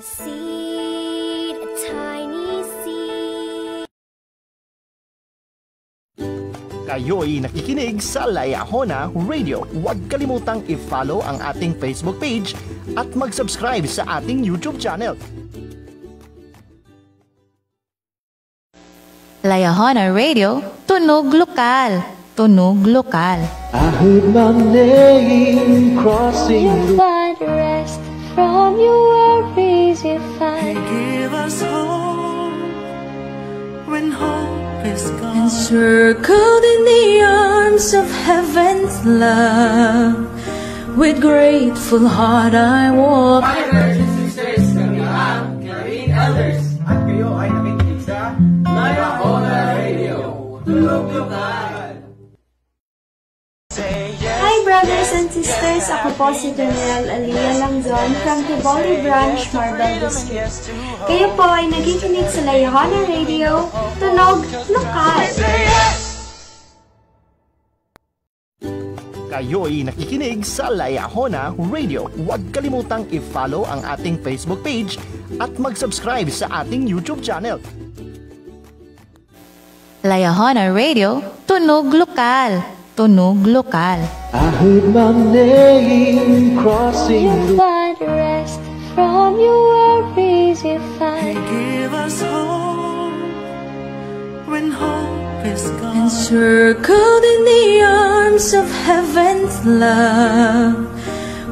seed, a tiny seed. Kayo'y nakikinig sa Layahona Radio. Huwag kalimutang i-follow ang ating Facebook page at mag-subscribe sa ating YouTube channel. Layahona Radio, tunog lokal. Tunog lokal. I heard my name crossing You find rest from your worries you find. Give us hope when hope is gone. Encircled in the arms of heaven's love, with grateful heart I walk. My brothers and sisters, kami ang Caribbean Elders. At kayo ay nakikinig sa Layahona Radio. Tulog lokal. Hi brothers and sisters, ako po si Danielle Alia Langzon from Tiboli Branch, Marbel District. Kayo po ay nakikinig sa Layahona Radio, tunog lokal. Kayo'y nakikinig sa Layahona Radio. Huwag kalimutang i-follow ang ating Facebook page at mag-subscribe sa ating YouTube channel. Layahona Radio, tunog lokal. Tunog lokal. I heard my name crossing You find rest from your worries you find. Give us hope when hope is gone. Encircled in the arms of heaven's love,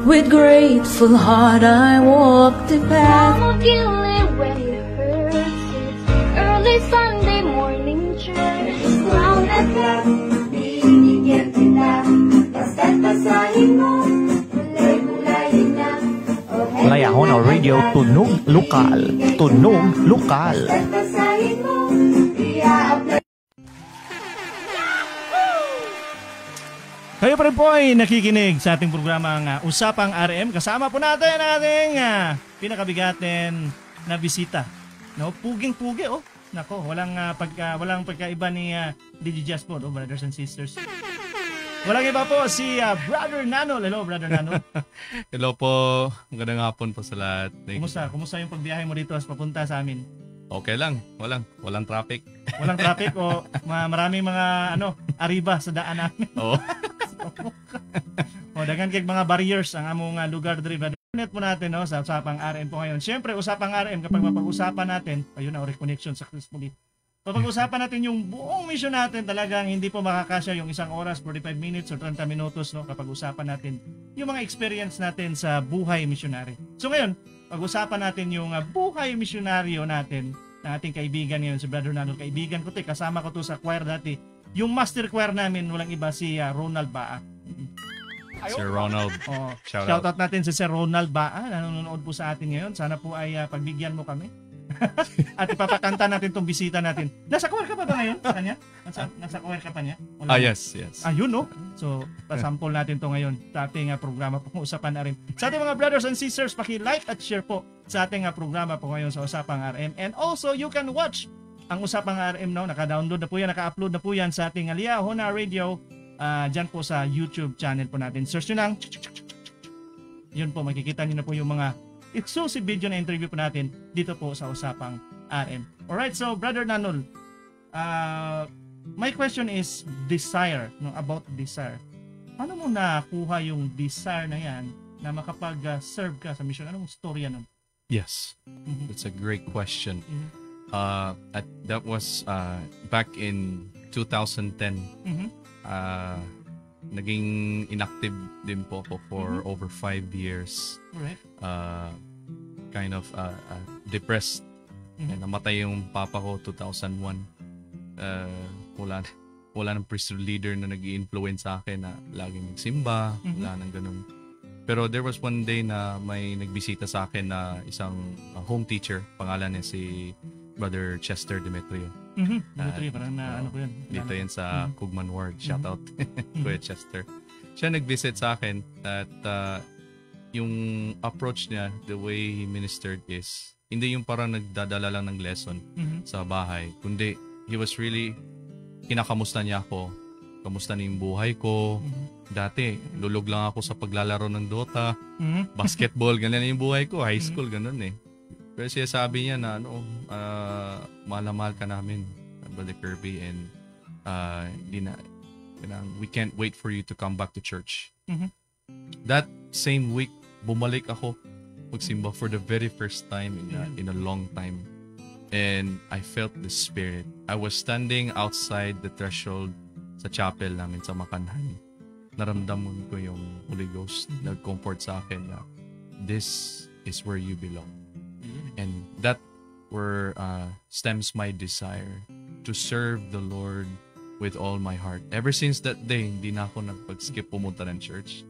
with grateful heart I walk the path. Mama feeling when it hurts. It's early Sunday morning church. Round at last, binibigyan kita. Basta't basahin mo, mulay-mulayin na. Layahona Radio, tunog lokal. Tunog lokal. Basta't basahin mo, i-a-apply. Kayo pa rin po ay nakikinig sa ating programang Usapang RM. Kasama po natin ang ating pinakabigatin na bisita. No, puging-pugi oh. Nako, walang pagkaiba ni DJ Jaspo, oh, brothers and sisters. Walang iba po si Brother Nanol. Hello, Brother Nanol. Hello po. Magandang hapon po sa lahat. Kumusta yung pagbiyahe mo dito as papunta sa amin? Okay lang. Walang traffic. Walang traffic o maraming mga ariba sa daan namin. Oo. O daghan kay mga barriers ang among lugar diri. Net po natin sa Usapang RM po ngayon. Siyempre, Usapang RM kapag mapag-usapan natin, ayun na reconnection successfully. Pag-usapan natin yung buong mission natin, talagang hindi po makakasya yung 1 oras, 45 minutes or 30 minutos kapag usapan natin yung mga experience natin sa buhay missionary. So ngayon, pag-usapan natin yung buhay misyonaryo natin na ating kaibigan ngayon, si Brother Nanol. Kaibigan ko kasama ko to sa choir dati. Yung master choir namin, walang iba si Ronald Baa. Sir Ronald. Shout out natin si Sir Ronald Baa, nanonood po sa atin ngayon. Sana po ay pagbigyan mo kami. At ipapakanta natin tong bisita natin. Nasa choir ka pa ba ngayon sa kanya? Nasa choir ka pa niya? Yes. Ayun So, pasample natin to ngayon sa ating programa po Usapan RM. Sa ating mga brothers and sisters, paki-like at share po sa ating programa po ngayon sa Usapang RM. And also, you can watch ang Usapang RM now. Naka-download na po yan, naka-upload na po yan sa ating Layahona Radio. Dyan po sa YouTube channel po natin. Search nyo lang. Yun po, makikita nyo na po yung mga exclusive video na interview po natin dito po sa Usapang RM. Alright, so Brother Nanol, my question is desire, about desire. Paano mo nakuha yung desire na yan na makapag-serve ka sa mission? Anong storya nun? Yes, that's a great question. That was back in 2010. Naging inactive din po ako for over 5 years. Right. Kind of depressed. Namatay yung papa ko 2001. Wala nang priesthood leader na nag-i-influence sa akin na laging magsimba, wala nang ganun. Pero there was one day na may nagbisita sa akin na isang home teacher, pangalan niya si Brother Chester Demetrio. Demetrio, parang ano ko yun. Dito yan sa Kugman Ward. Shout out, Kuya Chester. Siya nag-visit sa akin at yung approach niya, the way he ministered is, hindi yung parang nagdadala lang ng lesson sa bahay, kundi he was really, kinakamusta niya ako. Kamusta na yung buhay ko? Dati, lulog lang ako sa paglalaro ng Dota, basketball, ganun yung buhay ko. High school, ganun eh. Pero siya sabi niya na mahal na mahal ka namin, Brother Kirby, and we can't wait for you to come back to church. That same week, bumalik ako magsimba for the very first time in a long time. And I felt the Spirit. I was standing outside the threshold sa chapel namin sa Makanhan. Naramdaman ko yung Holy Ghost. Nag-comfort sa akin na this is where you belong. And that where stems my desire to serve the Lord with all my heart. Ever since that day, hindi na ako nagpag-skip pumunta ng church.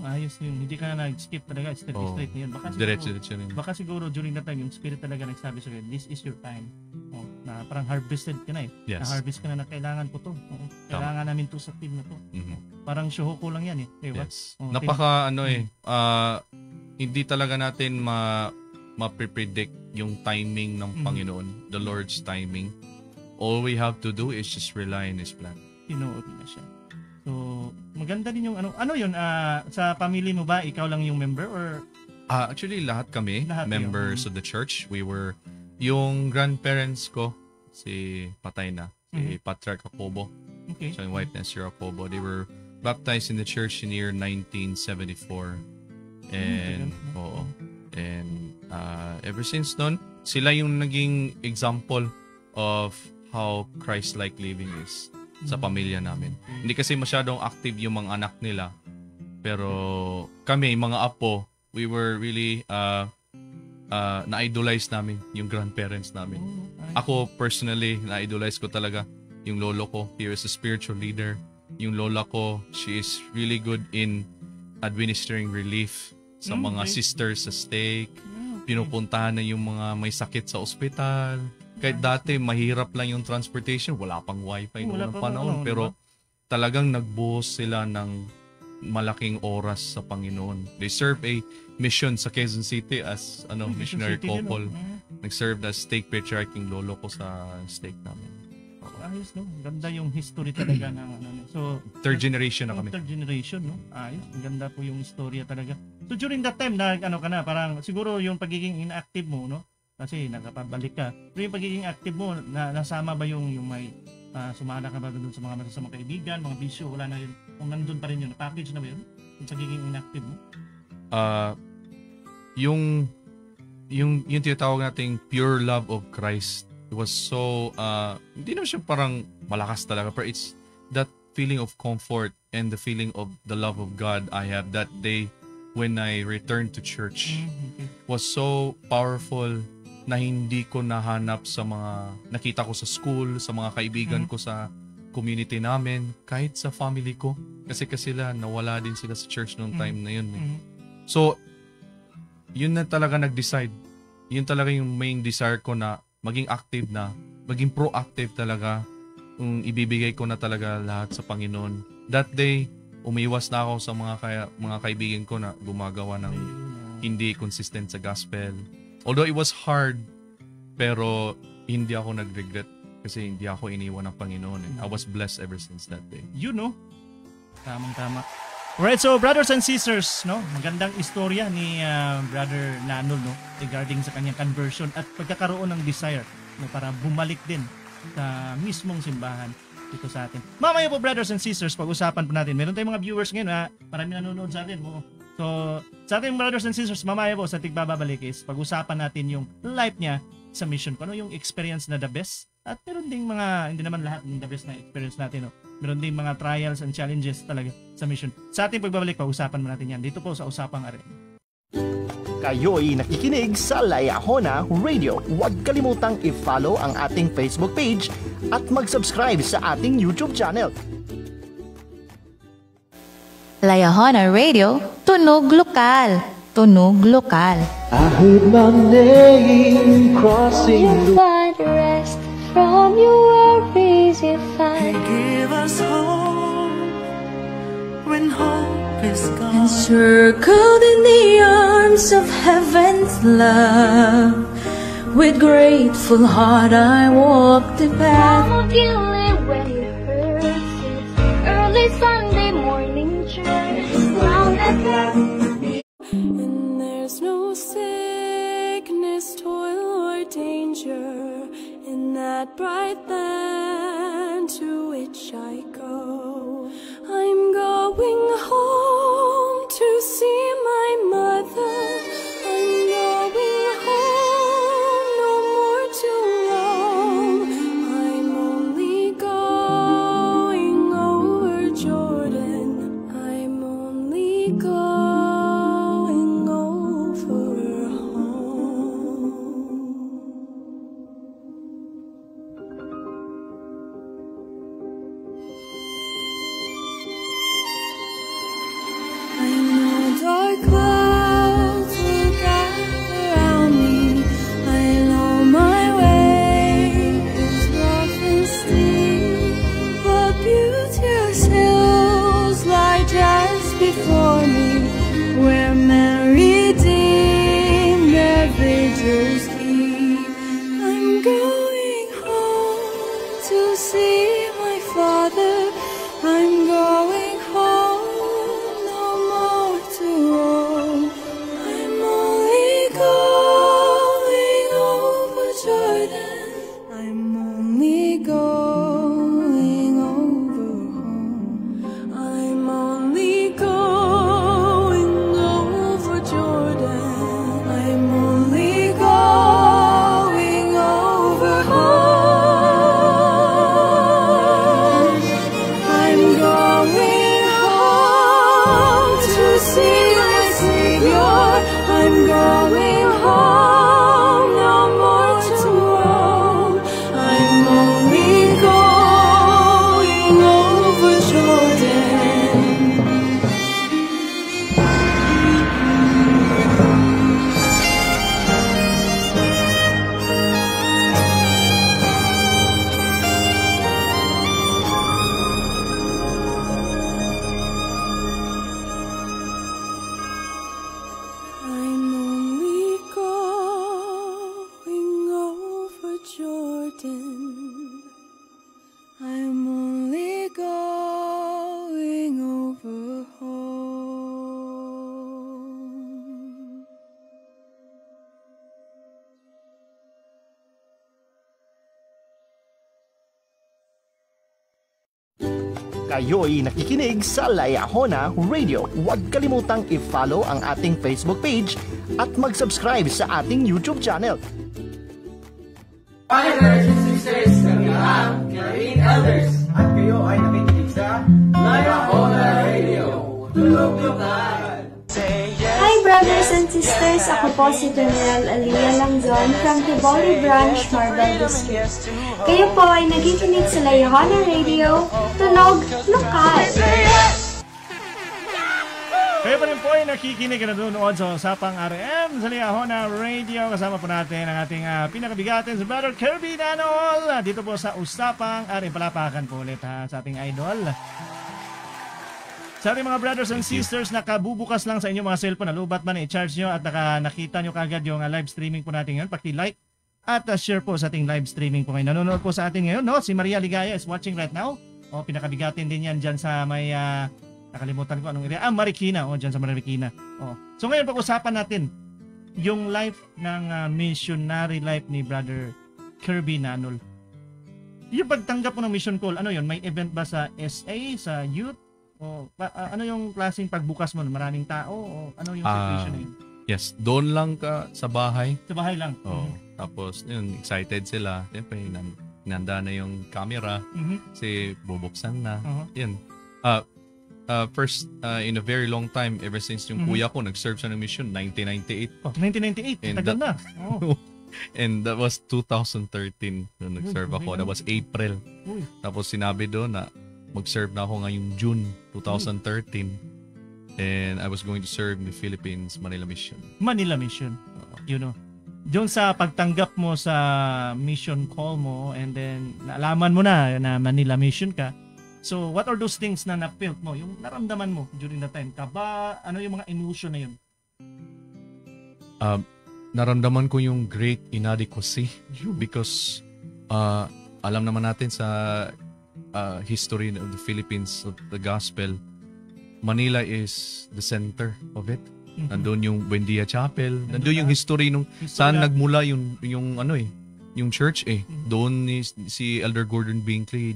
Ayos yun. Hindi ka na nag-skip talaga. Straight na yun. Baka siguro during that time, yung Spirit talaga nagsabi sa akin, this is your time. Na parang harvested ka na eh. Yes. Na-harvest ka na kailangan ko to. Kailangan namin to sa team na to. Parang show ko lang yan eh. Diba? Yes. Hindi talaga natin ma-predict yung timing ng Panginoon, the Lord's timing. All we have to do is just rely on His plan. Tinuod na siya. So, maganda din yung ano yun, sa family mo ba, ikaw lang yung member or? Actually, lahat kami, members of the church. We were, yung grandparents ko, si patay na, si Patriarch Jacobo, so yung wife na si Jacobo, they were baptized in the church in year 1974. And, ever since nun, sila yung naging example of how Christ-like living is sa pamilya namin. Hindi kasi masyadong active yung mga anak nila. Pero kami, mga apo, we were really na-idolize namin yung grandparents namin. Ako personally, na-idolize ko talaga yung lolo ko. He was a spiritual leader. Yung lola ko, she is really good in administering relief sa mga sisters sa stake. Pinupuntahan na yung mga may sakit sa ospital. Kahit dati, mahirap lang yung transportation. Wala pang wifi noong panahon. Pero talagang nagbuhos sila ng malaking oras sa Panginoon. They serve a mission sa Quezon City as missionary couple. Nag-serve as stake patriarch yung lolo ko sa stake namin. Ayos, no? Ganda yung history talaga ng So, third generation na kami. Third generation, no? Ayos. Ganda po yung istorya talaga. So, during that time, parang siguro yung pagiging inactive mo, no? Kasi nakapabalik ka. Pero yung pagiging active mo, nasama ba yung may sumala ka ba doon sa mga masasamang kaibigan, mga bisyo, wala na yun? Kung nandun pa rin yun, package na ba yun? Yung pagiging inactive mo? Yung tinatawag nating pure love of Christ, it was so, hindi naman siya parang malakas talaga, pero it's that feeling of comfort and the feeling of the love of God I have that day when I returned to church was so powerful na hindi ko nahanap sa mga nakita ko sa school, sa mga kaibigan ko sa community namin, kahit sa family ko. Kasi sila, nawala din sila sa church noong time na yun. So, yun na talaga nag-decide. Yun talaga yung main desire ko na maging active na, maging proactive talaga. Ibibigay ko na talaga lahat sa Panginoon. That day, umiwas na ako sa mga kaibigan ko na gumagawa ng hindi consistent sa gospel. Although it was hard, pero hindi ako nag-regret kasi hindi ako iniwan ng Panginoon. And I was blessed ever since that day. You know? Tamang-tama. Alright, so brothers and sisters, no? Magandang istorya ni Brother Nanol, no? Regarding sa kanyang conversion at pagkakaroon ng desire, no? Para bumalik din sa mismong simbahan dito sa atin. Mamaya po, brothers and sisters, pag-usapan po natin. Meron tayong mga viewers ngayon, ha? Marami nanonood sa atin. So, sa ating brothers and sisters, mamaya po sa Tigbababalik is pag-usapan natin yung life niya sa mission. Ano yung experience na the best? At meron ding mga, hindi naman lahat ng the best na experience natin. No? Meron ding mga trials and challenges talaga sa mission. Sa ating pagbabalik, pag-usapan mo natin yan. Dito po sa Usapang RM. Kayo'y nakikinig sa Layahona Radio. Huwag kalimutang i-follow ang ating Facebook page at mag-subscribe sa ating YouTube channel. Layahona Radio, tunog lokal. Tunog lokal. I heard my name crossing the Find rest from your worries you find. Give us hope when hope is gone. Encircled in the arms of heaven's love, with grateful heart I walk the path. I'm feeling when it hurts. It's early Sunday morning church. Round and back. And there's no sickness to Hallows Eve. I'm going home to see my father. I'm going home, no more to roam. I'm only going over Jordan. I'm only going over home. I'm only going over Jordan. I'm only going over home. I'm going home to see my Savior. I'm going home, no more to roam. I'm only going over Jordan. I'm only going over Jordan. I'm only going over home. Kayo'y nakikinig sa Layahona Radio. Huwag kalimutang i-follow ang ating Facebook page at mag-subscribe sa ating YouTube channel. Hi, brothers and sisters, kami ang Caribbean Elders. At kayo ay nakikinig sa Layahona Radio. Tulog Lokal. Hi brothers and sisters, ako po si Daniel Alia Langzon from Tiboli Branch, Marbel District. Kayo po ay nakikinig sa Layahona Radio, Tunog Lokal. Kayo pa rin po ay nakikinig na nanonood sa Usapang RM sa Layahona Radio. Kasama po natin ang ating pinakabigatin si Brother Kirby Nanol. Dito po sa Usapang RM. Palapakan po ulit sa ating idol. Sa ating mga brothers and sisters, nakabubukas lang sa inyong mga cellphone, nalubat man, i-charge nyo at nakita nyo kagad yung live streaming po natin ngayon. Paki-like at share po sa ating live streaming po ngayon. Nanonood po sa atin ngayon, no? Si Maria Ligaya is watching right now. O, pinakabigatin din yan dyan sa may, nakalimutan ko anong area. Marikina. O, dyan sa Marikina. O. So ngayon, pag-usapan natin yung life ng missionary life ni Brother Kirby Nanol. Yung pagtanggap mo ng mission call, ano yun? May event ba sa SA, sa youth? O, ano yung klaseng pagbukas mo? Maraming tao? O ano yung situation na yun? Yes, doon lang ka sa bahay. Sa bahay lang? Oh, tapos, yun, excited sila. Siyempre, nanda na yung camera. Kasi bubuksan na. Yun. First, in a very long time, ever since yung kuya ko, nag-serve sa ng mission, 1998. Oh, 1998? Tagal na. Oh. And that was 2013 nung nag-serve ako. That was April. Tapos sinabi doon na mag-serve na ako ngayong June 2013. And I was going to serve in the Philippines Manila Mission. Manila Mission. You know. Doon sa pagtanggap mo sa mission call mo and then naalaman mo na Manila Mission ka. So what are those things na na-felt mo? Yung naramdaman mo during that time? Kaba, ano yung mga emotion na yun? Naramdaman ko yung great inadequacy because alam naman natin sa history of the Philippines, of the gospel, Manila is the center of it. Nandun yung Buendia Chapel, nandun yung history nung saan nagmula yung yung church Doon si Elder Gordon Binkley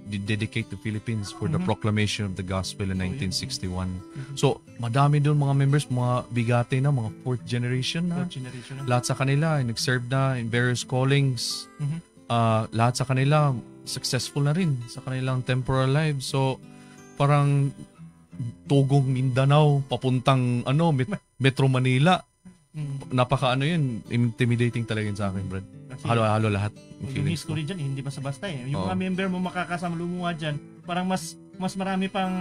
dedicate the Philippines for the proclamation of the gospel in 1961. So, madami doon mga members, mga bigate na, mga fourth generation na. Lahat sa kanila nag-serve na in various callings. Lahat sa kanila successful na rin sa kanilang temporal lives. So, parang tugong Mindanao, papuntang Metro Manila. Napaka yun, intimidating talaga yun sa akin, Brad. Halo-halo lahat. Yung history dyan, hindi basta-basta Yung mga member mo makakasama lumuha dyan, parang mas marami pang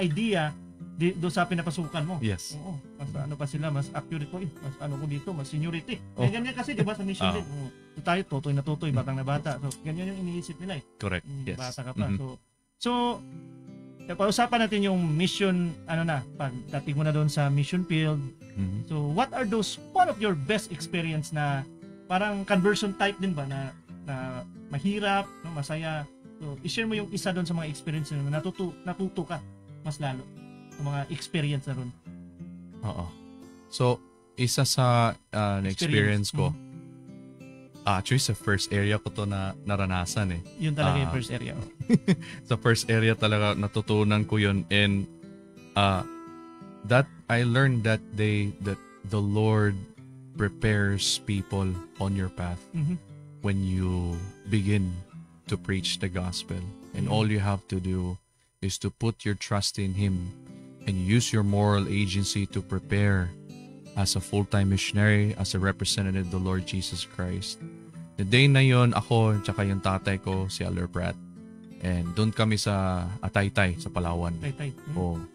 idea doon sa pinapasukan mo. Yes. Oo. Mas pa sila, mas accurate ko mas ko dito, mas seniority. Ganyan kasi, di ba, sa mission din. Tayo, totoy na totoy, batang na bata. So, ganyan yung iniisip nila Correct. Yes. Bata ka pa. So, Pausapan natin yung mission, pagdating mo na doon sa mission field. So, what are those, one of your best experience na parang conversion type din ba na mahirap, no, masaya? So, i-share mo yung isa doon sa mga experience na natuto ka mas lalo sa mga experience na ron. Oo. So, isa sa experience ko, actually sa first area ko to na naranasan eh. Yun talaga yung first area. Sa first area talaga natutunan ko yun, and that I learned that day that the Lord prepares people on your path when you begin to preach the gospel, and all you have to do is to put your trust in Him and use your moral agency to prepare as a full-time missionary, as a representative of the Lord Jesus Christ. The day na yon, ako tsaka yung tatay ko, si Elder Pratt, and doon kami sa Ataytay, sa Palawan.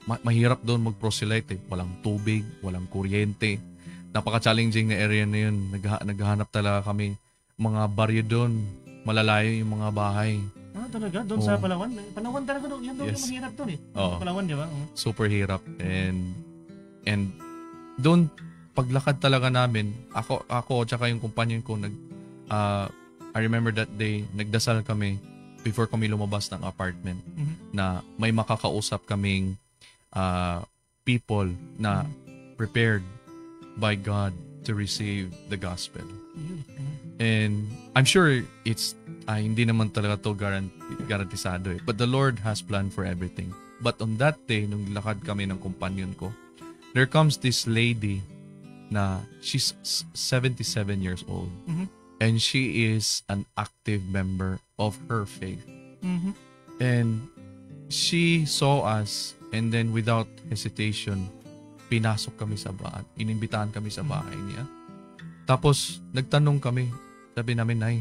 Mahirap doon mag-proselyte eh. Walang tubig, walang kuryente. Napaka-challenging na area na yun. Naghahanap talaga kami. Mga baryo doon, malalayo yung mga bahay. Talaga? Doon sa Palawan? Palawan talaga doon. Yan doon yung mahirap doon eh. Palawan, di ba? Super hirap. And doon, paglakad talaga namin, ako tsaka yung kumpanyon ko, I remember that day, nagdasal kami before kami lumabas ng apartment na may makakausap kaming people na prepared by God to receive the gospel. And I'm sure it's hindi naman talaga to garantisado eh. But the Lord has planned for everything. But on that day, nung lakad kami ng kumpanyon ko, there comes this lady na she's 77 years old. And she is an active member of her faith. And she saw us, and then without hesitation, pinasok kami sa bahay. Inimbitahan kami sa bahay niya. Tapos, nagtanong kami. Sabi namin, Nay,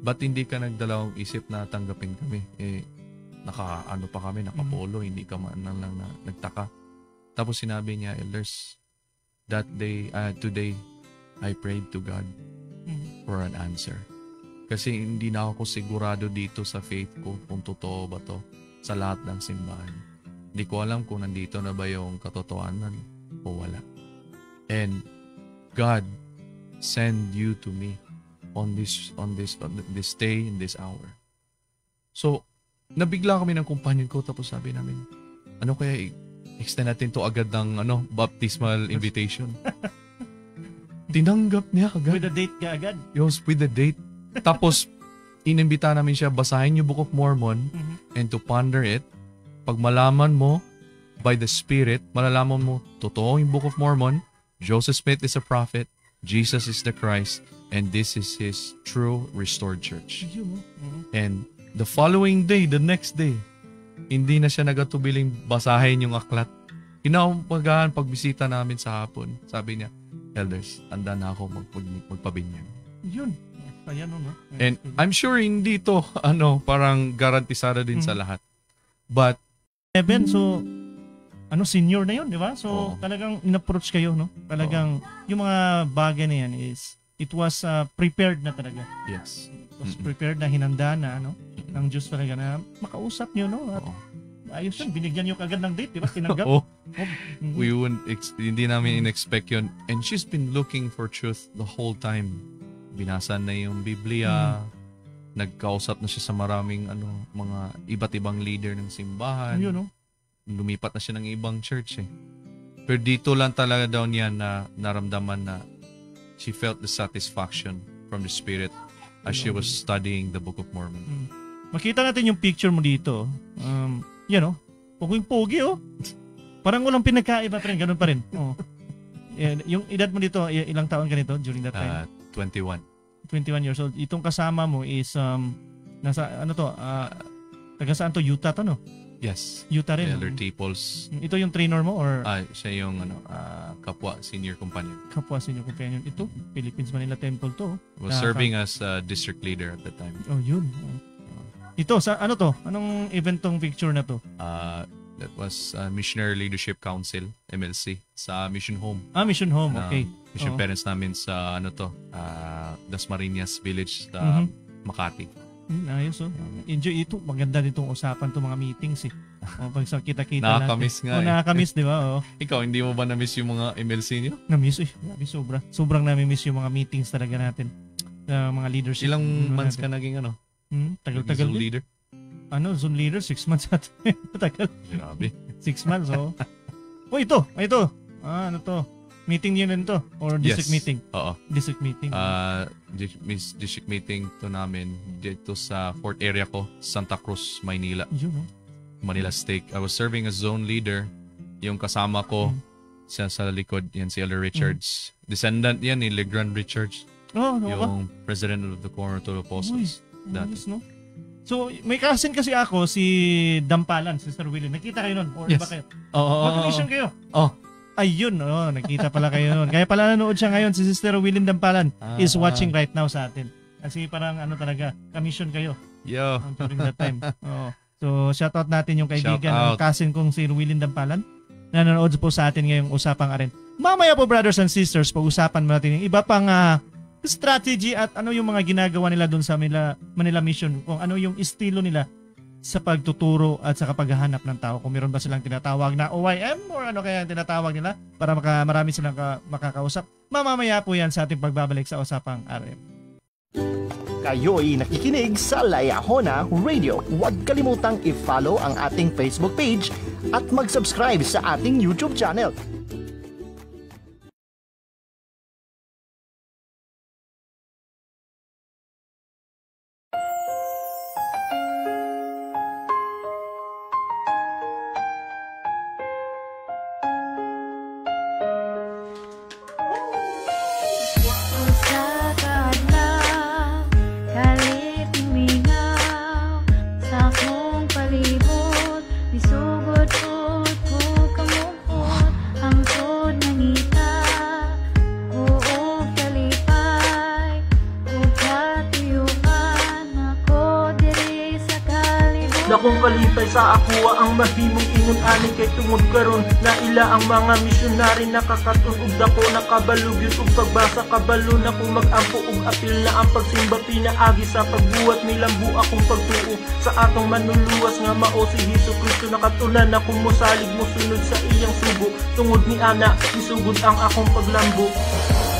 ba't hindi ka nagdalawang isip na tanggapin kami? Nakapolo, hindi ka man lang na nagtaka. Tapos sinabi niya, Elders, today, I prayed to God for an answer. Kasi hindi na ako sigurado dito sa faith ko kung totoo ba to sa lahat ng simbahan. Hindi ko alam kung nandito na ba yung katotohanan o wala. And God send you to me on this day, in this hour. So, nabigla kami ng kumpanyon ko, tapos sabi namin, ano kaya extend natin to agad ng baptismal invitation? Tinanggap niya agad. With the date ka agad? Yes, with the date. Tapos, inimbita namin siya, basahin yung Book of Mormon and to ponder it. Pag malaman mo, by the Spirit, malalaman mo, totoo yung Book of Mormon, Joseph Smith is a prophet, Jesus is the Christ, and this is His true restored church. And the following day, the next day, hindi na siya nagatubiling basahin yung aklat. Kinaumagahan, pagbisita namin sa hapon, sabi niya, Elders, handa na ako magpabinyag. Yun. Ayan, no? And I'm sure hindi to, parang garantisado din sa lahat. But, so, senior na yun, di ba? So, talagang in-approach kayo, no? Talagang, yung mga bagay na yan it was prepared na talaga. Yes. It was prepared na, hinanda na, ng Diyos talaga na makausap nyo, no? At ayos yun, binigyan nyo kagad ng date, di ba? Tinanggap. We hindi namin in-expect yun. And she's been looking for truth the whole time. Binasa na yung Biblia, nagkausap na siya sa maraming mga iba't ibang leader ng simbahan. Lumipat na siya ng ibang church eh. Pero dito lang talaga daw niya na naramdaman na she felt the satisfaction from the Spirit as she was studying the Book of Mormon. Makita natin yung picture mo dito. Puging-pugi Parang walang pinagkaiba pa rin, ganun pa rin. Yung edad mo dito, ilang taon ka nito during that time? 21. 21 years old. Itong kasama mo is nasa taga saan to? Utah to, no? Yes. Utah rin. Elder T-Pols. Ito yung trainer mo or siya yung kapwa senior companion. Kapwa senior companion. Ito Philippines Manila Temple to. Was serving as district leader at the time. Oh, yun. Ito sa to? Anong event tong picture na to? That was Missionary Leadership Council, MLC, sa Mission Home. Mission Home, okay. Mission parents namin sa Dasmariñas Village sa Makati. Ayos Enjoy ito. Maganda ditong usapan itong mga meetings eh. O, pag sa kita-kita Nakakamiss nga eh. Nakakamiss, di ba? O. Ikaw, hindi mo ba na-miss yung mga MLC niyo? Na-miss, sobra. Sobrang nami-miss yung mga meetings talaga natin. Mga leadership. Ilang months ka naging Tagal-tagal zone din. leader? Zone leader? 6 months at tagal. Grabe. 6 months, ito. Ano to? Meeting yun to? Or district meeting? Oo. District meeting. District meeting to namin dito sa fourth area ko, Santa Cruz, Maynila. Yun, Manila Stake. I was serving as zone leader. Yung kasama ko, siya sa likod, yan si Elder Richards. Descendant yan ni Legrand Richards. Yung president of the Coronado Apostles. Nice, no? So, may cousin kasi ako, si Dampalan, Sister Willie. Nakita kayo nun? Or iba kayo? Mag-mission kayo? Ayun, nakita pala kayo nun. Kaya pala nanood siya ngayon, si Sister Willie Dampalan is watching right now sa atin. Kasi parang talaga, commission kayo. Yo. During that time. So, shoutout natin yung kaibigan ng cousin kong si Willie Dampalan na nanood po sa atin ngayong Usapang Aren. Mamaya po, brothers and sisters, pag-usapan natin yung iba pang strategy at ano yung mga ginagawa nila doon sa Manila Mission, kung ano yung estilo nila sa pagtuturo at sa paghahanap ng tao. Kung meron ba silang tinatawag na OYM or ano kaya tinatawag nila para marami silang makakausap. Mamamaya po yan sa ating pagbabalik sa Usapang RM. Kayo'y nakikinig sa Layahona Radio. Huwag kalimutang i-follow ang ating Facebook page at mag-subscribe sa ating YouTube channel. Dakong kalipay sa akuha ang mahimong ingon ani kay tungod karon na ila ang mga misyonary nakakatun ug dako nakabalugyot ug pagbasa kabalo na kung mag-ampo ug apil na ang pagsimba pinaagi sa pagbuhat nilambu akong pagtuo sa atong manluluwas nga mao si Hesukristo nakatunan na kung mosalig mosunod sa iyang sugo tungod ni ana isugod ang akong paglambo.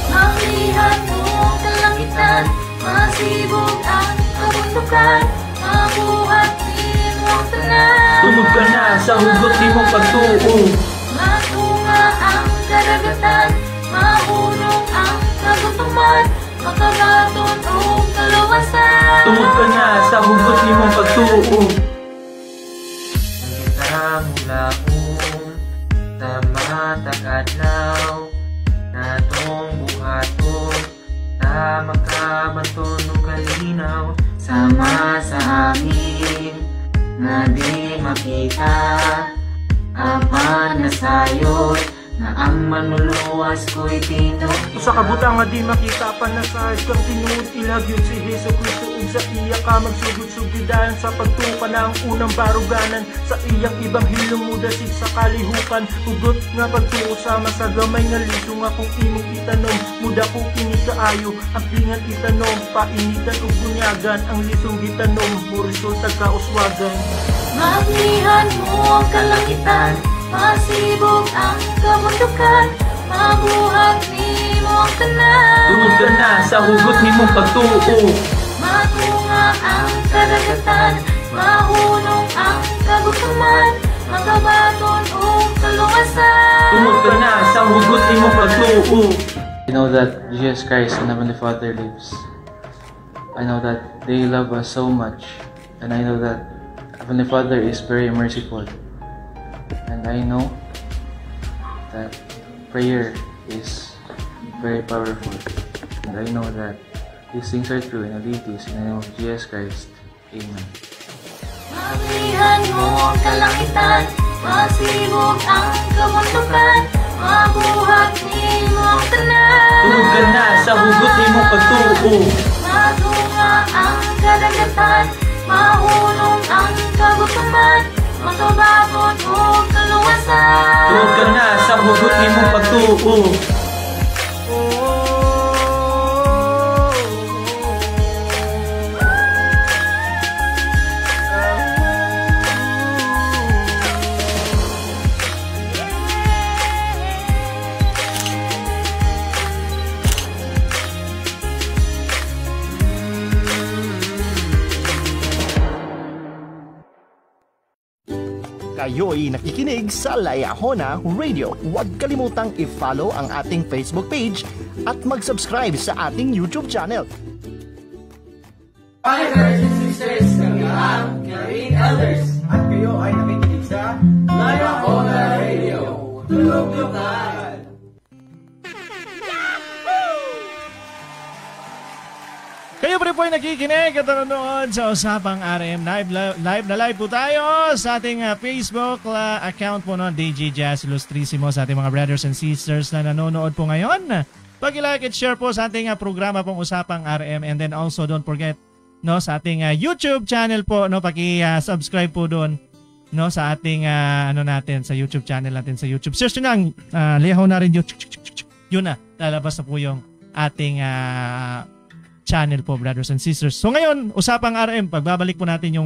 Malihan mo kalangitan, masibog ang kabundukan, mabuhat imong tanan. Tumod ka na sa hugot nimong pagtuo. Matunga ang karagatan, mahunong ang kagutuman, makabaton o kaluwasan. Tumod ka na sa hugot nimong pagtuo. Ang lahong sa matag adlaw natong buhaton sa makabaton o kalinaw sama sa amin na di makita apan nasayod na ang manluluwas ko'y tinuod. Sa kabutang nga di makita pa nasayod kang tinuod ilagyod si Hesukristo ug sa iya ka magsugod-sugod dayon sa pagtupa na ang unang baruganan sa iyang ibanghilyo mudasig sa kalihukan hugot nga pagtuo sama sa gamay nga liso nga kung imong itanom muda ko kini kaayo ang pingan itanom painitan ug bunyagan ang lisong gitanom mo resulta kauswagan. Maglihan mo ang kalangitan, masibog ang kabundukan, mabuhat nimo ang tanan. Tumod ka na sa hugot nimong pagtuo. Matunga ang karagatan, mahunong ang kagutuman, makabaton o kaluwasan. Tumod ka na sa hugot nimong pagtuo. I know that Jesus Christ and Heavenly Father lives. I know that they love us so much, and I know that Heavenly Father is very merciful. And I know that prayer is very powerful. And I know that these things are true, and I believe this in the name of Jesus Christ. Amen. Maglihan mo ang kalangitan, masibog ang kabundukan, mabuhat nimo ang tanan. Tumod ka na sa hugot nimong pagtuo. Matunga ang kadagatan, mahunong ang kagutuman, makabaton o kaluwasan. Tumod ka na sa hugot nimong pagtuo. Kayo'y nakikinig sa Layahona Radio. Huwag kalimutang i-follow ang ating Facebook page at mag-subscribe sa ating YouTube channel. Mga brothers and sisters, kami ang Caring Elders. At kayo ay nakikinig sa Layahona Radio. Tulog-lukan! Kayo pa rin po ay nakikinig at nanonood sa Usapang RM. Live po tayo sa ating Facebook account po no, DJ Jazz Ilustrisimo, sa ating mga brothers and sisters na nanonood po ngayon. Pag-like at share po sa ating programa pong Usapang RM, and then also don't forget no, sa ating YouTube channel po, no, paki-subscribe po doon no, sa ating natin sa YouTube channel natin sa YouTube. Search nyo lang Layahona Radio. Yun na, lalabas na po yung ating channel po, brothers and sisters. So ngayon, Usapang RM, pagbabalik po natin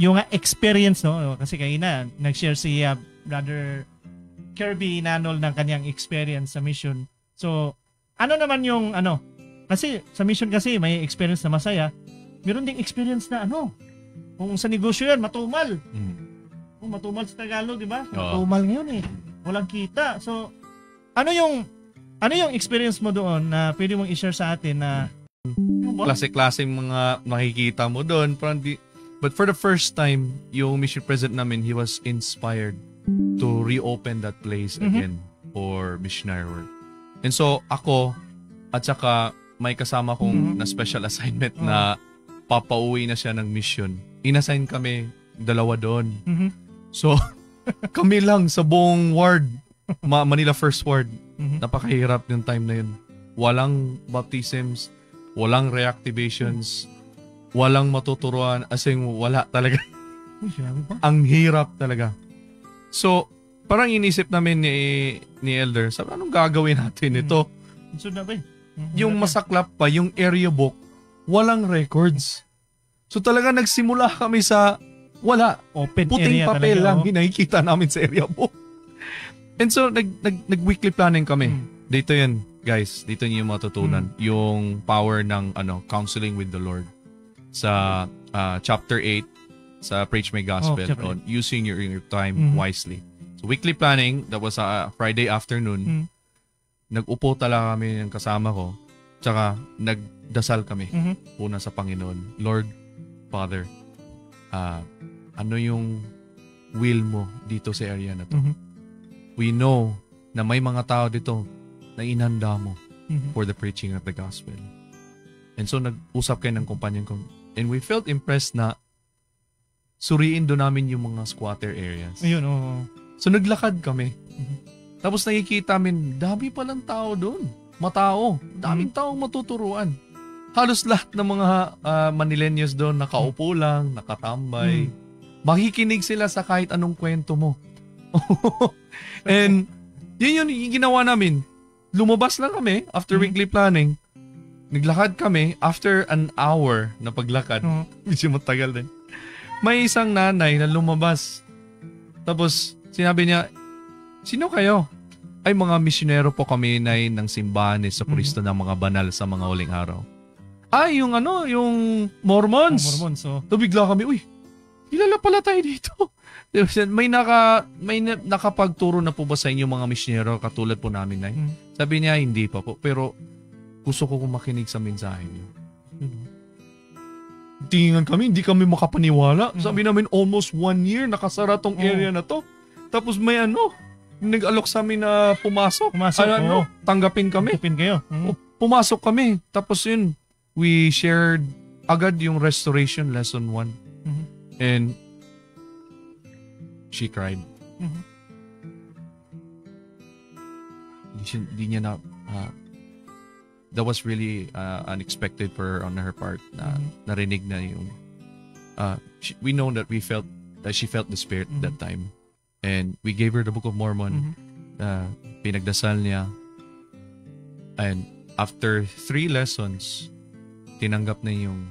yung experience, no? Kasi kanina nag-share si Brother Kirby Nanol ng kanyang experience sa mission. So, ano naman yung kasi sa mission kasi may experience na masaya. Meron ding experience na kung sa negosyo yan, matumal. Kung matumal sa Tagalog, di ba? Matumal ngayon walang kita. So, ano yung experience mo doon na pwede mong i-share sa atin na klase-klase mga nakikita mo doon. But for the first time, yung mission president namin, he was inspired to reopen that place again for missionary work. And so, ako, at saka may kasama kong na special assignment na papauwi na siya ng mission. Inassign kami, 2 doon. So, kami lang sa buong ward, Manila First Ward. Napakahirap yung time na yun. Walang baptisms, walang reactivations, walang matuturuan, as in wala talaga. Ang hirap talaga. So, parang inisip namin ni Elder, sabi, anong gagawin natin ito? Yung masaklap pa, yung area book, walang records. So talaga nagsimula kami sa wala. Open puting area papel talaga, lang nakikita namin sa area book. And so nag-weekly planning kami. Dito yan, guys. Dito niyo matutunan yung power ng counseling with the Lord. Sa chapter 8 sa Preach My Gospel on using your time wisely. So weekly planning, that was Friday afternoon. Nag-upo talaga kami ng kasama ko. Tsaka nagdasal kami una sa Panginoon. Lord, Father, ano yung will mo dito sa area na to? We know na may mga tao dito na inanda mo for the preaching of the gospel. And so nag-usap kayo ng kumpanyan ko. And we felt impressed na suriin doon namin yung mga squatter areas. Ayun, So naglakad kami. Tapos nakikita namin, dami palang tao doon. Matao. Daming taong matuturuan. Halos lahat ng mga Manileños doon nakaupo lang, nakatambay. Makikinig sila sa kahit anong kwento mo. And yun yung ginawa namin. Lumabas lang kami after weekly planning. Naglakad kami after an hour na paglakad. Medyo matagal din. May isang nanay na lumabas. Tapos sinabi niya, sino kayo? Ay, mga misyonero po kami ng simbahan sa Kristo ng mga banal sa mga huling araw. Ay, yung Mormons. Mormons, So bigla kami, uy, kilala pala tayo dito. May nakapagturo na po ba sa inyo mga misyonero katulad po namin na? Sabi niya, hindi pa po. Pero gusto ko makinig sa mensahe niyo. Tingnan kami, hindi kami makapaniwala. Sabi namin, almost 1 year nakasara tong area na to. Tapos may nag-alok sa amin na pumasok. Tanggapin kami. Tanggapin kayo. Pumasok kami. Tapos yun, we shared agad yung restoration lesson 1. And she cried. Hindi niya na that was really unexpected on her part na narinig na yung we know that she felt the Spirit that time. And we gave her the Book of Mormon. Pinagdasal niya. And after 3 lessons, tinanggap na yung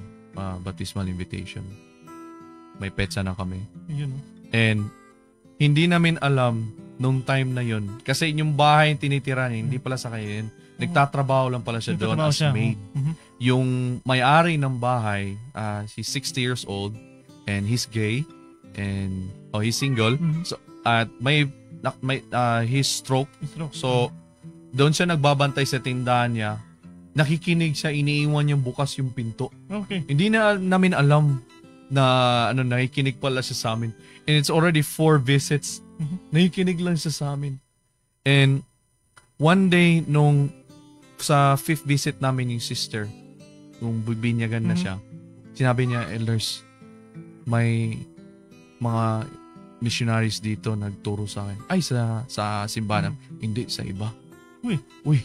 baptismal invitation. May petsa na kami. And hindi namin alam nung time na yun. Kasi yung bahay yung tinitira niya, hindi pala sa kanya yun. Nagtatrabaho lang pala siya doon as maid. Yung may-ari ng bahay, she's 60 years old and he's gay. And he's single. So at his stroke. So doon siya nagbabantay sa tindahan niya. Nakikinig siya, iniiwan niyang bukas yung pinto. Okay. Hindi na namin alam na nakikinig pala siya sa amin. And it's already 4 visits. Nakikinig lang siya sa amin. And one day, nung sa 5th visit namin yung sister, nung bibinyagan na siya, sinabi niya, elders, may mga missionaries dito nagturo sa akin. Ay, sa simbahan. Hindi, sa iba. Uy.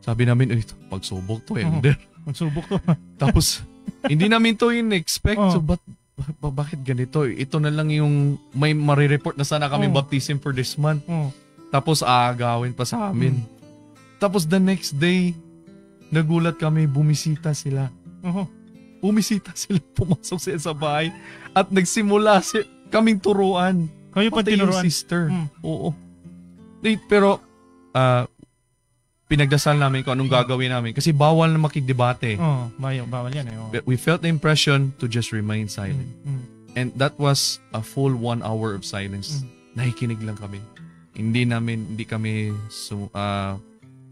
Sabi namin, pagsubok to, elder. Magsubok to. Tapos, hindi namin to in-expect. So, bakit ganito? Ito na lang yung may marireport na sana kami baptism for this month. Tapos, aagawin pa sa amin. Tapos, the next day, nagulat kami, bumisita sila. Bumisita sila, pumasok sila sa bahay. At nagsimula kaming turuan. Kayo pa tinuruan? Sister. Oo. Pero, pinagdasal namin kung anong gagawin namin. Kasi bawal na makidebate. Bawal yan. But we felt the impression to just remain silent. And that was a full 1 hour of silence. Nakikinig lang kami. Hindi kami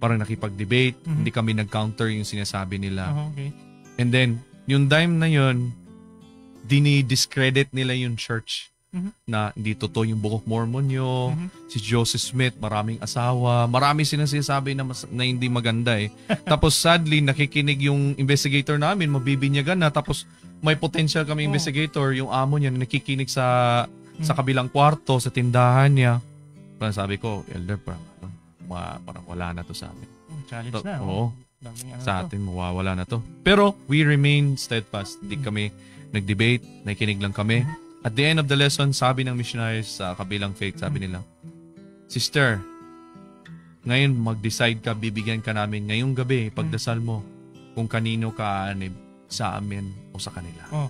parang nakipag-debate. Hindi kami nag-counter yung sinasabi nila. Okay. And then, yung time na yun, dinidiscredit nila yung church. Na hindi totoo yung Book of Mormon nyo. Si Joseph Smith, maraming asawa. Marami silang sinasabi na hindi maganda eh. Tapos sadly, nakikinig yung investigator namin, mabibinyagan na. Tapos may potential kami investigator, yung amo niya nakikinig sa kabilang kwarto, sa tindahan niya. Parang sabi ko, elder, parang wala na to sa amin. Challenge na. Oo. Sa atin, mawawala na to. Pero we remain steadfast. Hindi kami nag-debate, nakikinig lang kami. At the end of the lesson, sabi ng missionaries sa kabilang faith, sabi nila, Sister, ngayon mag-decide ka, bibigyan ka namin ngayong gabi, pagdasal mo, kung kanino ka aanib, sa amin o sa kanila.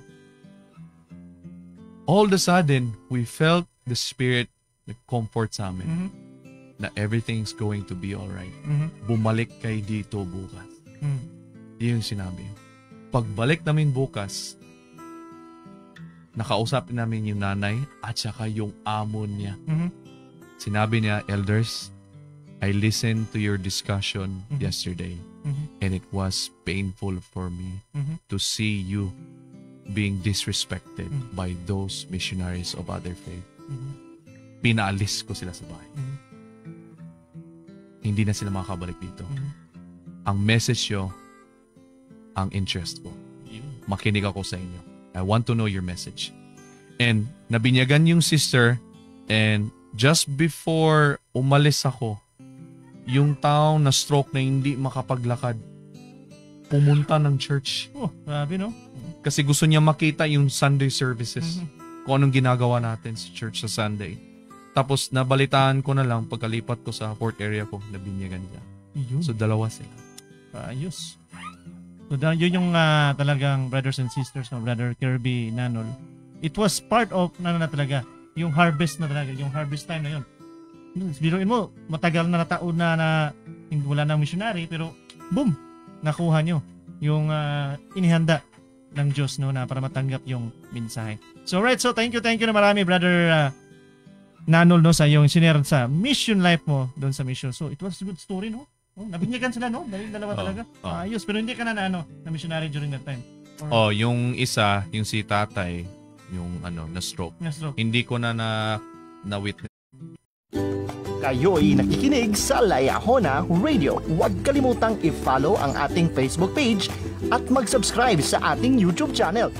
All of a sudden, we felt the Spirit nag-comfort sa amin na everything's going to be alright. Bumalik kayo dito bukas. Yun yung sinabi. Pagbalik namin bukas, nakausapin namin yung nanay at saka yung amo niya. Sinabi niya, elders, I listened to your discussion yesterday and it was painful for me to see you being disrespected by those missionaries of other faith. Pinaalis ko sila sa bahay. Hindi na sila makakabalik dito. Ang message nyo, ang interest ko. Makinig ako sa inyo. I want to know your message. And nabinyagan yung sister, and just before umalis ako, yung taong na stroke na hindi makapaglakad, pumunta ng church. Grabe, no? Kasi gusto niya makita yung Sunday services. Kung anong ginagawa natin sa church sa Sunday. Tapos nabalitaan ko na lang pagkalipat ko sa fourth area ko, nabinyagan niya. So 2 sila. Ayos. So, yun yung talagang brothers and sisters, no? Brother Kirby Nanol. It was part of, talaga, yung harvest na talaga, yung harvest time na yun. Biruin mo, matagal na taon na wala na missionary, pero boom, nakuha nyo yung inihanda ng Diyos, no, na para matanggap yung mensahe. So, right, so thank you na marami, Brother Nanol, no, sa yung sinare sa mission life mo doon sa mission. So, it was a good story, no? Nabinyagan sila, no? Dalawa talaga. Ayos, pero hindi ka na missionary during that time. Yung isa, yung si tatay, yung na-stroke. Hindi ko na witness. Kayo'y nakikinig sa Layahona Radio. Huwag kalimutang i-follow ang ating Facebook page at mag-subscribe sa ating YouTube channel.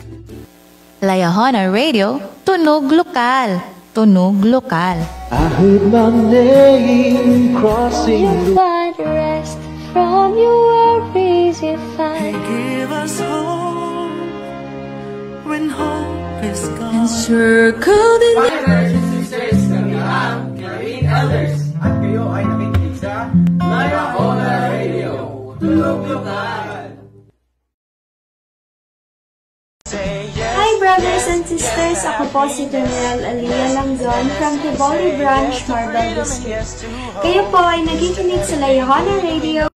Layahona Radio, tunog lokal. Tunog lokal. I heard my name crossing You find rest from your worries you find. Give us hope when hope is gone. Encircled in Brothers and sisters, kami ang Karine Elders. At kayo ay nakikinig sa Layahona Radio. Tunog lokal. Hi brothers and sisters, ako po si Daniel Alia Langzon from Tiboli Branch, Marbel District. Kayo po ay nakikinig sa Layahona Radio.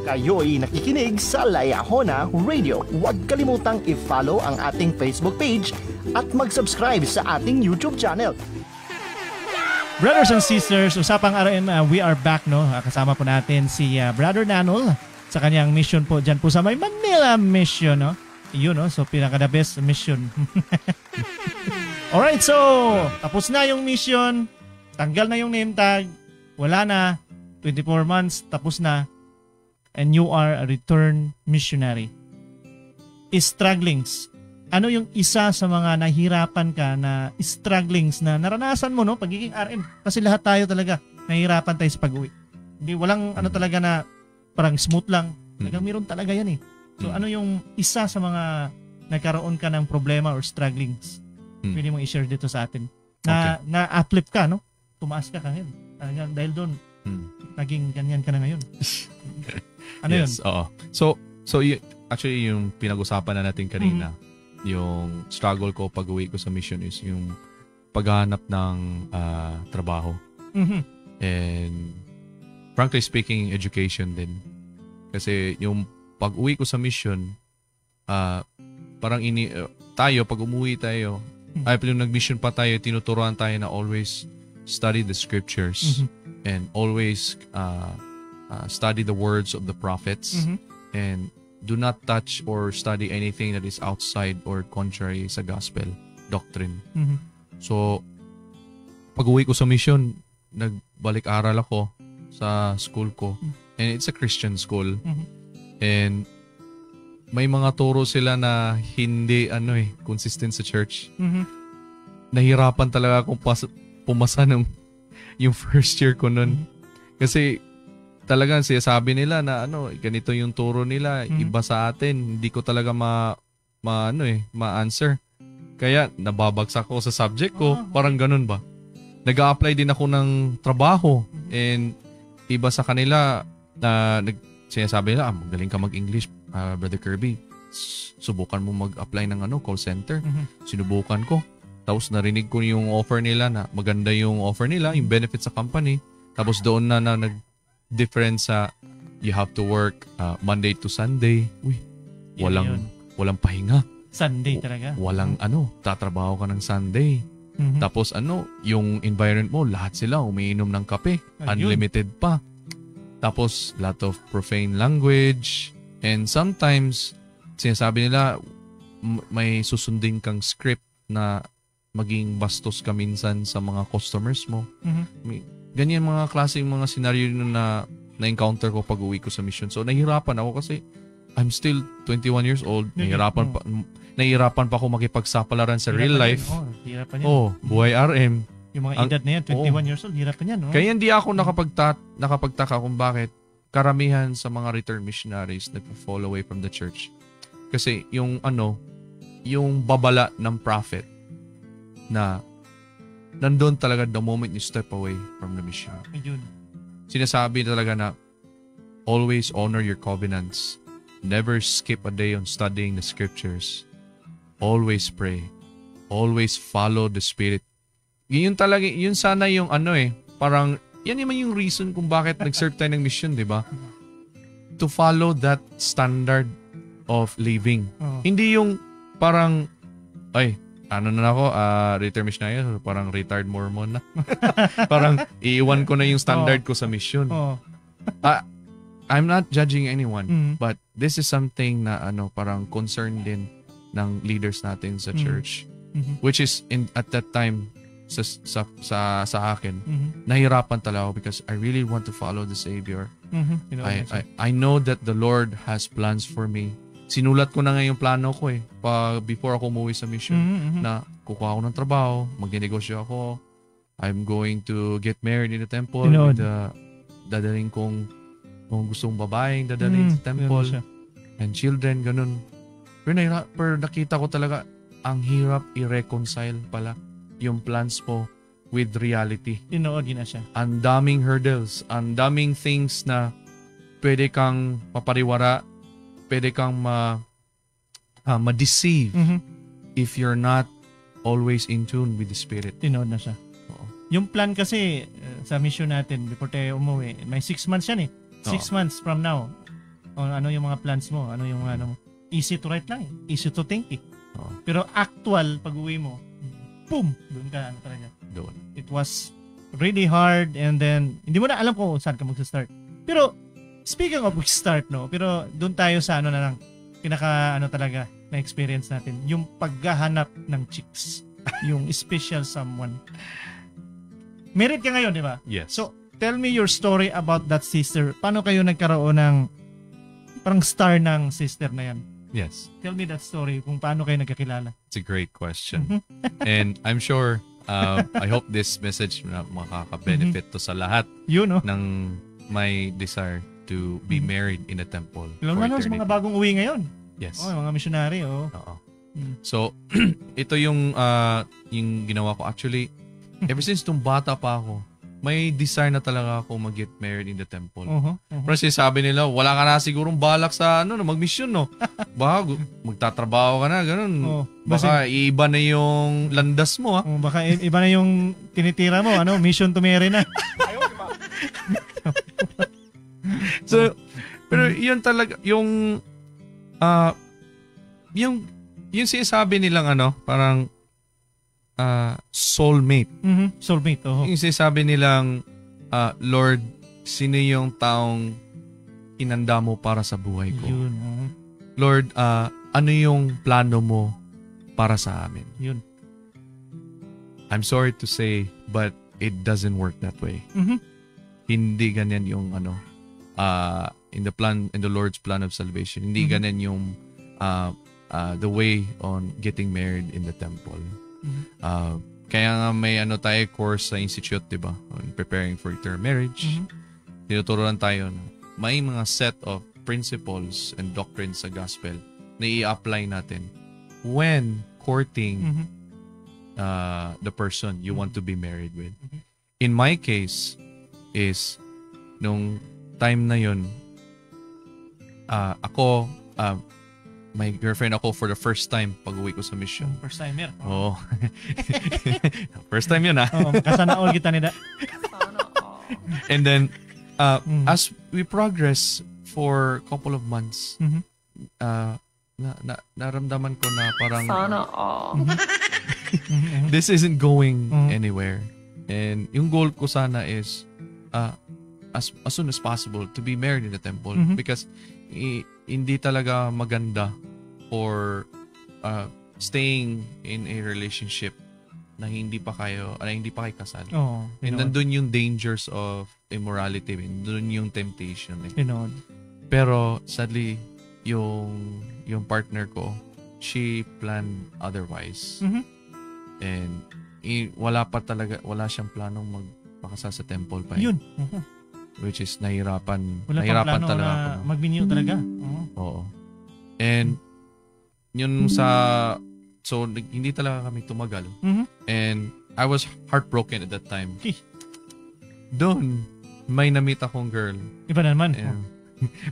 Kayo'y nakikinig sa Layahona Radio. Huwag kalimutang i-follow ang ating Facebook page at mag-subscribe sa ating YouTube channel. Brothers and sisters, Usapang RM, we are back, no? Kasama po natin si Brother Nanol sa kanyang mission po dyan po sa may Manila Mission, no? Yun, no? So, pinaka-the best mission. Alright, so, tapos na yung mission, tanggal na yung name tag, wala na, 24 months, tapos na, and you are a return missionary. Strugglings. Ano yung isa sa mga nahirapan ka na strugglings na naranasan mo, no? Pagiging RM. Kasi lahat tayo talaga nahihirapan tayo sa pag-uwi. Hindi, walang ano talaga na parang smooth lang. Talagang meron talaga yan eh. So ano yung isa sa mga nagkaroon ka ng problema or strugglings? Pwede mong i-share dito sa atin. Na na-uplift ka, no? Tumaas ka ngayon. Dahil doon, naging ganyan ka na ngayon. Ano yes, yun? Oo. So actually yung pinag-usapan na natin kanina, yung struggle ko pag-uwi ko sa mission is yung paghahanap ng trabaho. And frankly speaking, education din. Kasi yung pag-uwi ko sa mission, parang tayo, pag umuwi tayo, ay yung nag-mission pa tayo, tinuturuan tayo na always study the scriptures and always study the words of the prophets and do not touch or study anything that is outside or contrary sa gospel doctrine. So, pag-uwi ko sa mission, nagbalik-aral ako sa school ko. And it's a Christian school. And may mga turo sila na hindi consistent sa church. Nahirapan talaga akong pumasa ng yung first year ko nun. Kasi talagang sabi nila na ganito yung turo nila, iba sa atin, hindi ko talaga ma-answer. Kaya nababagsak ako sa subject ko, parang ganun ba. Nag-a-apply din ako ng trabaho and iba sa kanila na sinasabi nila, magaling ka mag-English, Brother Kirby. Subukan mo mag-apply ng call center. Sinubukan ko. Tapos narinig ko yung offer nila na maganda yung offer nila, yung benefits sa company. Tapos doon na nag-difference sa you have to work Monday to Sunday. Uy, walang pahinga. Sunday talaga. Walang tatrabaho ka ng Sunday. Tapos yung environment mo, lahat sila umiinom ng kape. Unlimited pa. Tapos lot of profane language. And sometimes, sinasabi nila, may susundin kang script na maging bastos ka minsan sa mga customers mo. Ganyan mga klaseng mga scenario na na-encounter ko pag uwi ko sa mission. So, nahihirapan ako kasi I'm still 21 years old. Nahihirapan pa ako makipagsapalaran sa real life. Buhay RM. Yung mga edad na yan, 21 years old, hirapan yan. Kaya hindi ako nakapagtaka kung bakit karamihan sa mga return missionaries nag-fall away from the church. Kasi yung babala ng prophet na nandun talaga the moment you step away from the mission. Sinasabi talaga na always honor your covenants. Never skip a day on studying the scriptures. Always pray. Always follow the Spirit. Yun sana yung parang yan naman yung reason kung bakit nag-serve tayo ng mission, di ba? To follow that standard of living. Hindi yung parang, return missionary, parang retired Mormon na. Parang iiwan ko na yung standard ko sa mission. I'm not judging anyone, but this is something na parang concern din ng leaders natin sa church. Which is at that time sa akin, nahirapan talaga ako because I really want to follow the Savior. I know that the Lord has plans for me. Sinulat ko na nga yung plano ko before ako umuwi sa mission na kukuha ako ng trabaho, magnegosyo ako, I'm going to get married in the temple with dadaling kong gustong babaeng dadaling sa temple and children, ganun. Pero nakita ko talaga ang hirap i-reconcile pala yung plans mo with reality. Tinood na siya. Ang daming hurdles, ang daming things na pwede kang papariwara, pwede kang ma-deceive if you're not always in tune with the Spirit. Tinood na siya. Yung plan kasi sa mission natin before tayo umuwi, may 6 months yan 6 months from now. O ano yung mga plans mo, ano yung ano mo. Easy to write lang, easy to think eh. Pero actual, pag-uwi mo, boom! Doon ka, ano talaga. Doon. It was really hard and then, hindi mo na alam kung saan ka mag-start. Pero, speaking of start, no? Pero doon tayo sa ano na lang, pinaka ano talaga na experience natin. Yung paghahanap ng chicks. Yung special someone. Married ka ngayon, di ba? Yes. So, tell me your story about that sister. Paano kayo nagkaroon ng parang star ng sister na yan? Yes. Tell me that story kung paano kayo nagkakilala. It's a great question. And I'm sure, I hope this message na makaka-benefit to sa lahat ng may desire to be married in a temple. Lalo sa mga bagong uwi ngayon. Yes. Oh, mga missionary, oh. Oo. So, ito yung ginawa ko. Actually, ever since nung bata pa ako, may desire na talaga ako mag-get married in the temple. Pero sabi nila, wala ka na sigurong balak sa mag-mission, no? Baka magtatrabaho ka na, ganun. Baka iba na yung landas mo, ha? Baka iba na yung tinitira mo, mission to marry na. So, pero yun talaga, yung sinasabi nilang parang soulmate. Soulmate, Yung sinasabi nilang, Lord, sino yung taong inanda mo para sa buhay ko? Yun. Lord, ano yung plano mo para sa amin? Yun. I'm sorry to say, but it doesn't work that way. Hindi ganyan yung in the Lord's plan of salvation. Hindi ganyan yung the way on getting married in the temple. Kaya nga may tayo course sa institute, diba? On preparing for eternal marriage. Tinuturuan tayo na may mga set of principles and doctrines sa gospel na i-apply natin when courting the person you want to be married with. In my case is nung time na yun, ako may girlfriend ako for the first time pag-uwi ko sa mission. First timer. Oo. First time yun, ha? Kasana all kita nila. And then, as we progress for a couple of months, naramdaman ko na parang Sana all. this isn't going anywhere. And yung goal ko sana is as soon as possible to be married in the temple because hindi talaga maganda for staying in a relationship na hindi pa kayo kasal. And nandun yung dangers of immorality, nandun yung temptation. Pero sadly, yung partner ko, she planned otherwise. And wala siyang planong magpakasal sa temple pa. Yun. Which is nahirapan plano talaga na ako. Mag-renew talaga. Oo. And yun so hindi talaga kami tumagal. And I was heartbroken at that time. Doon, may na-meet akong girl. Iba na naman.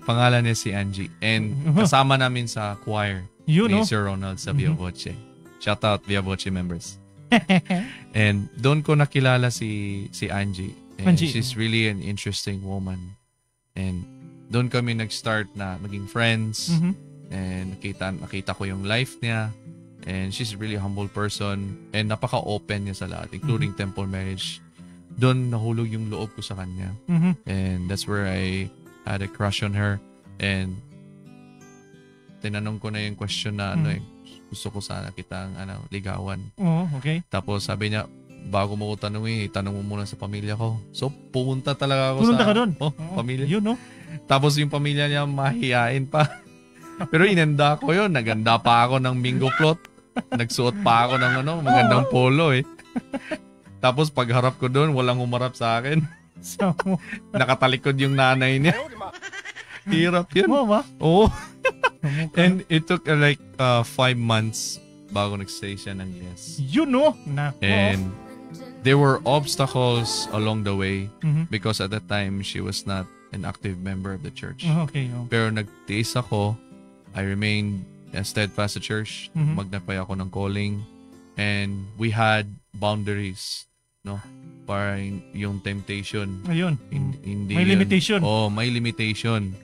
Pangalan niya si Angie. And kasama namin sa choir ni Sir Ronald sa Via Voce. Shout out Via Voce members. And doon ko nakilala si Angie. And she's really an interesting woman. And doon kami nag-start na maging friends. And nakita ko yung life niya. And she's really a humble person. And napaka-open niya sa lahat, including temple marriage. Doon nahulog yung loob ko sa kanya. And that's where I had a crush on her. And tinanong ko na yung question na gusto ko sana kitang ligawan. Okay. Tapos sabi niya, bago mo ko tanongin, itanong mo muna sa pamilya ko. So, pumunta talaga ako Pumunta ka doon? Pamilya. Yun, Tapos yung pamilya niya, mahihain pa. Pero inenda ko yun. Naganda pa ako ng mingo plot. Nagsuot pa ako ng magandang polo eh. Tapos pagharap ko doon, walang humarap sa akin. Nakatalikod yung nanay niya. Hirap yun. Oo. And it took 5 months bago nag-say siya ng yes. And there were obstacles along the way because at that time she was not an active member of the church. Pero nagtiis ako. I remained steadfast sa church. Magnapay ako ng calling. And we had boundaries, no? Para yung temptation. Ayun. Hindi may limitation. May limitation.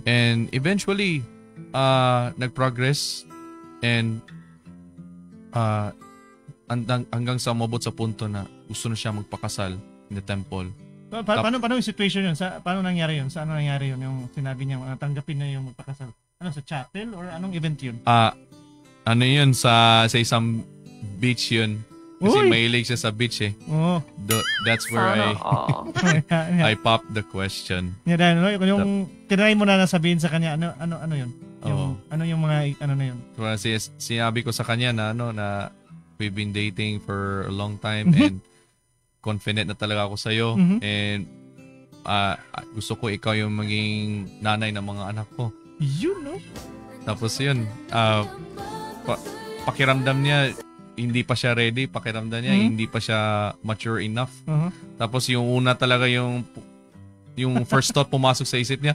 And eventually, nag-progress and hanggang sa umabot sa punto na gusto na siya magpakasal in the temple. Paano yung situation yun? Paano nangyari yun? Saan nangyari yun? Yung sinabi niya, tanggapin na yung magpakasal. Ano, sa chapel? Or anong event yun? Ano yun? Sa isang beach yun. Kasi Uy! mahilig siya sa beach eh. Oo. That's where I popped the question. Yeah, yung tinry mo na nasabihin sa kanya, ano yun? Ano yung mga, ano na yun? Sinabi ko sa kanya na, na we've been dating for a long time and confident na talaga ako sa'yo. And gusto ko ikaw yung maging nanay ng mga anak ko. Yun, no? Tapos yun, pakiramdam niya, hindi pa siya ready. Pakiramdam niya, hindi pa siya mature enough. Tapos yung una talaga yung first thought pumasok sa isip niya,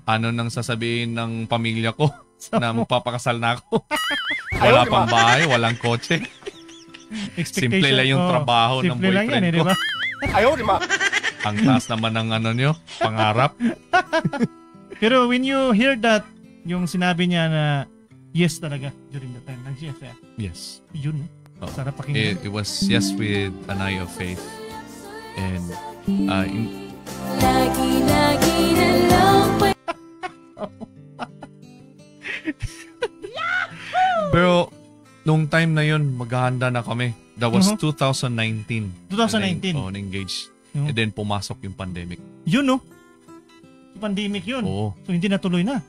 ano nang sasabihin ng pamilya ko na magpapakasal na ako. Wala pang bahay, walang kotse. Simple lang yung trabaho ng boyfriend ko. Ayaw, di ba? Ang taas naman ng pangarap. Pero when you hear that, yung sinabi niya na yes talaga during the time. Nag-yes, Yes. Yun, sarap pakinggan. It was yes with an eye of faith. And pero nung time na yun, maghahanda na kami. That was 2019. 2019? Na-engaged. And then pumasok yung pandemic. Yun, no? Pandemic yun. Oo. So hindi natuloy na.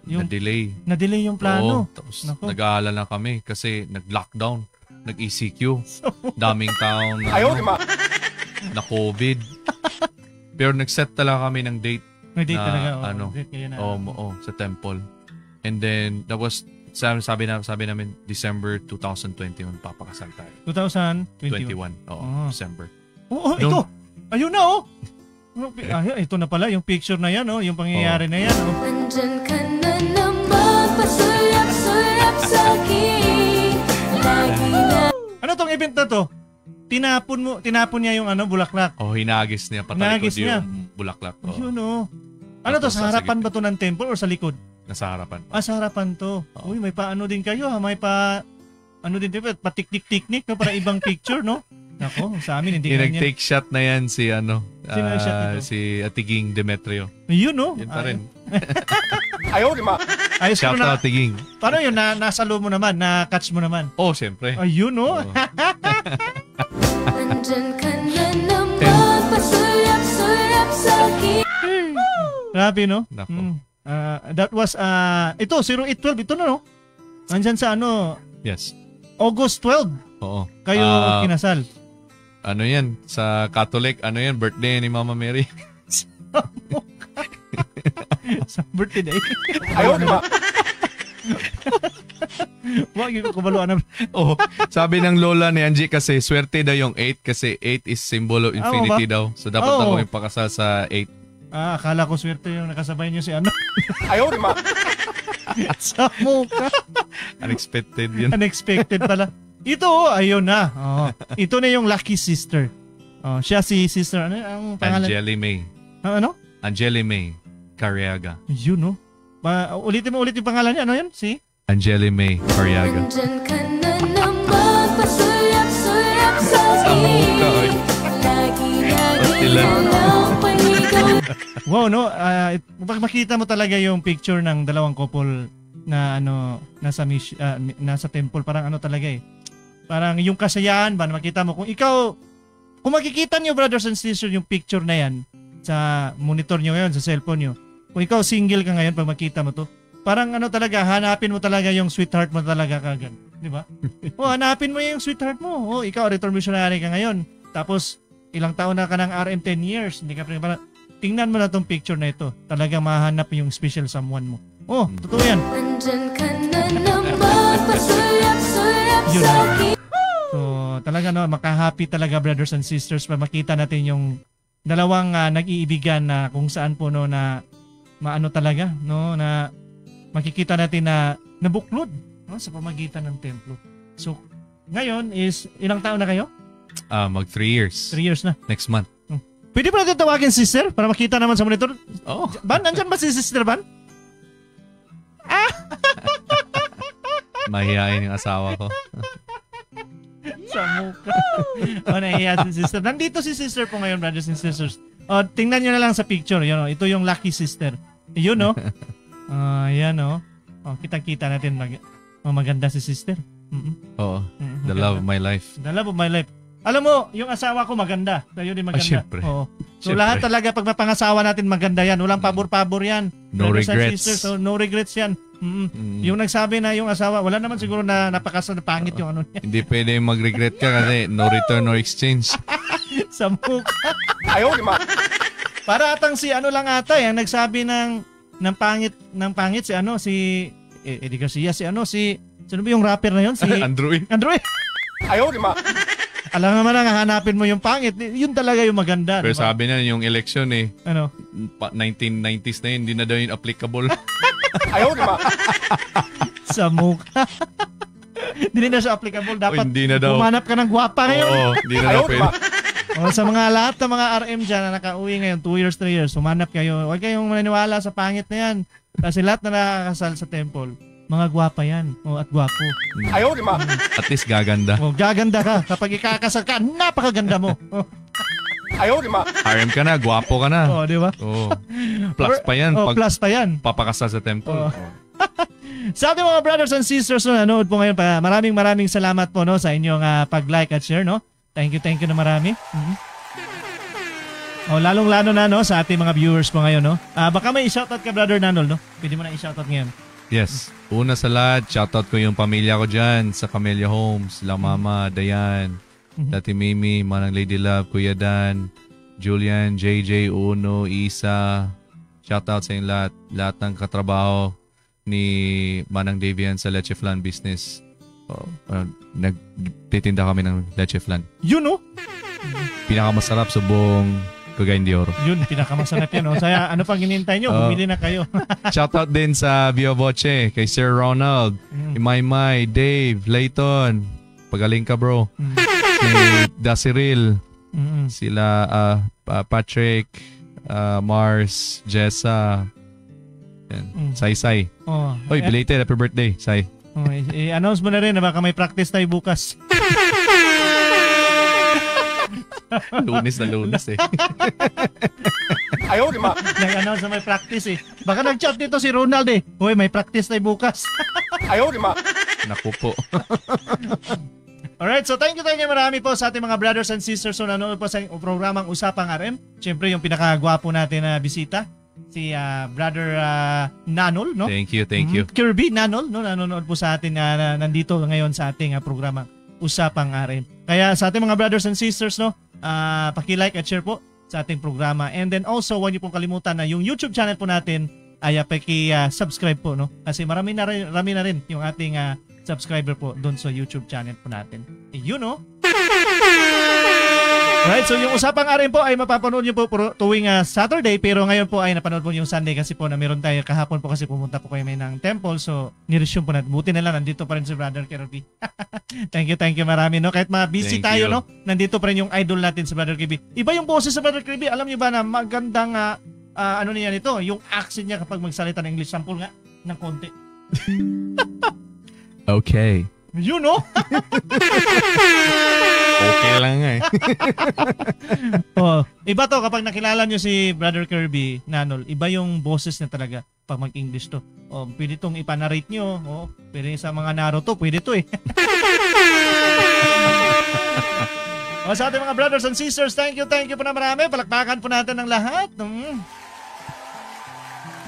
Na-delay. Na-delay yung plano. Oo, tapos nag-aalala kami kasi nag-lockdown, nag-ECQ. Daming taong na COVID. Pero nag-set talaga kami ng date. May date na, talaga. Date kayo na. Sa temple. And then, that was, sabi namin, December 2021, papakasal tayo. 2021? December. Ito. Ayun na, ito na pala, yung picture na yan, yung pangyayari na yan. Nandyan ka na naman, pasulap-sulap sa akin. Lagi na. Ano tong event na to? Tinapon niya yung bulaklak. Hinagis niya, patalikod yung bulaklak. Yun, Ano to, sa harapan ba to ng temple or sa likod? Nasa harapan. Sa harapan to. Uy, may paano din kayo, may patiknik-tiknik, para ibang picture, no? Nako, sa amin hindi ganyan. Nag-take shot na yan si si Atiging Demetrio. Yun, no? Yun pa rin. Ayaw, di ba? Shout out Atiging. Paano yun? Nasalo mo naman? Na-catch mo naman? Siyempre. Ayun, no? Nandyan ka na naman, pasulap-sulap sa akin. Grabe, no? Nako. That was, ito, 0812, ito na, no? Nandyan sa Yes. August 12. Oo. Kayo kinasal. Ano yan? Sa Catholic, birthday ni Mama Mary. Sa birthday. Ayaw, di ba? Wag yung kumaluan na. Sabi ng lola ni Angie kasi, swerte daw yung 8 kasi 8 is symbol of infinity daw. So dapat na kami pakasal sa 8. Akala ko swerte yung nakasabay niyo si Ayaw, di ba? Sa mukha. Unexpected yun. Unexpected pala. Ito, ayun na. Ito na yung lucky sister. Siya si sister. Ano ang pangalan? Angeli May. Ano? Angeli May Cariaga. Yun, no? Ulitin mo yung pangalan niya. Ano yan? Si? Angeli May Cariaga. Nandyan ka na naman, pasulap-sulap sa akin. Lagi na lang panigaw. Wow, no? Makita mo talaga yung picture ng dalawang couple na nasa temple. Parang talaga parang yung kasayahan ba, makita mo. Kung makikita nyo, brothers and sisters, yung picture na yan sa monitor nyo ngayon, sa cellphone nyo. Kung ikaw single ka ngayon, pag makita mo to, parang talaga, hanapin mo talaga yung sweetheart mo talaga kagad. Di ba? Hanapin mo yung sweetheart mo. Ikaw, return missionary ka ngayon. Tapos, ilang taon na ka ng RM 10 years. Hindi ka pa tingnan mo na tong picture na ito. Talaga mahanap yung special someone mo. Totoo yan. Nandyan ka na naman, pasulap-sulap sa akin. So, talaga makahappy talaga, brothers and sisters, pa makita natin yung dalawang nag-iibigan na kung saan po na talaga, na makikita natin na nabuklod sa pamagitan ng templo. So, ngayon is ilang taon na kayo? Mag 3 years. 3 years na. Next month. Pwede pa natin tawagin sister para makita naman sa monitor. Oh. Ban, nandyan ba si Sister Ban? Mahihain yung asawa ko. Sa mukha. Nahiya si Sister. Nandito si Sister po ngayon, brothers and sisters. Tingnan nyo na lang sa picture. Yun, ito yung lucky sister. Yun, no? Yan, no? Kitang-kita natin. Maganda si Sister. Oo. The love of my life. The love of my life. Alam mo, yung asawa ko maganda. Tayo din maganda. Siyempre. Oo. So Siyempre. lahat talaga pag mapangasawa natin maganda yan. Walang pabor-pabor yan. No Brothers and regrets. sisters, so no regrets yan. Yung nagsabi na yung asawa, wala naman siguro na napakasal na pangit yung ano niya. Hindi pwede mag-regret ka kasi no return or exchange. Sa mukha. Ayaw, di ma. Para atang si ano lang ata, yung nagsabi ng pangit si ano, si Eddie Garcia, si ano, sino ba yung rapper na yun? Si Andrew. Ayaw, di ma. Alam naman na hanapin mo yung pangit, yun talaga yung maganda. Pero diba? sabi na yung election ano? 1990s na yun, hindi na daw yun applicable. Ayaw, di ba? Sa mukha. Hindi na siya applicable. Dapat hindi na daw. Umanap ka ng gwapa ngayon. Oo, hindi na daw pwede. Sa mga lahat ng mga RM dyan na nakauwi ngayon, 2 years, 3 years, umanap kayo. Huwag kayong maniniwala sa pangit na yan. Kasi lahat na nakakasal sa temple, mga gwapa yan. At gwapo. Ayaw, di ba? At least gaganda. Gaganda ka. Kapag ikakasal ka, napakaganda mo. Ayaw, di ba? RM ka na, gwapo ka na. Oo, di ba? Oo. Plus pa yan. Plus pa yan. Papakasal sa temple. Sa ating mga brothers and sisters na nanood po ngayon, maraming salamat po sa inyong pag-like at share. No? Thank you na marami. Lalong-lalo na sa ating mga viewers po ngayon. No? Baka may i-shoutout ka, Brother Nanol. No? Pwede mo na i-shoutout ngayon. Yes. Una sa lahat, shoutout ko yung pamilya ko dyan sa Camellia Homes. La Mama, Dayan, Dati Mimi, Manang Lady Love, Kuya Dan, Julian, JJ, Uno, Isa. Shoutout sa inyo lahat ng katrabaho ni Manang Davian sa Leche Flan business. Nagtitinda kami ng Leche Flan. Yun, no? Pinakamasarap sa buong Cagayan de Oro. Yun, pinakamasarap yan. Saya, ano pang hinihintay nyo? Bumili na kayo. Shoutout din sa Via Voce, kay Sir Ronald, Maymay, Dave, Layton. Pagaling ka, bro. Si Dasiril, sila Patrick, Mars, Jessa, Sai. Oy, belated happy birthday, Sai. I-announce mo na rin na baka may practice tayo bukas. Lunes eh. Ayaw, di ba? Nag-announce na may practice eh. Baka nag-chat dito si Ronald eh. Uy, may practice tayo bukas. Ayaw, di ba? Naku po. Alright, so thank you marami po sa ating mga brothers and sisters so nanonood po sa programang Usapang RM. Siyempre yung pinakagwapo natin na bisita, si Brother Nanol, no? Thank you. Kirby Nanol, no? Nanonood po sa atin nandito ngayon sa ating programang Usapang RM. Kaya sa ating mga brothers and sisters, no? Paki-like at share po sa ating programa. And then also, huwag niyo pong kalimutan na yung YouTube channel po natin ay paki-subscribe po, no? Kasi marami na rin yung ating subscriber po doon sa YouTube channel po natin. Yun, no? Right, so yung Usapang RM po ay mapapanood niyo po tuwing Saturday, pero ngayon po ay napanood po yung Sunday kasi po na meron tayo kahapon po kasi pumunta po kayo may ng temple, so niresume po natin. Buti na lang, nandito pa rin si Brother Kirby. Thank you marami, no? Kahit busy tayo, no? Nandito pa rin yung idol natin si Brother Kirby. Iba yung boses sa Brother Kirby. Alam niyo ba na magandang ano niya nito, yung accent niya kapag magsalita ng English. Sample nga ng konti. Okay. You know? Okay lang eh. Iba to kapag nakilala nyo si Brother Kirby Nanol, iba yung boses niya talaga pag mag-English to. Pwede tong ipanarrate nyo. Pwede sa mga Naruto, pwede to eh. Sa ating mga brothers and sisters, thank you po na marami. Palakpakan po natin ng lahat.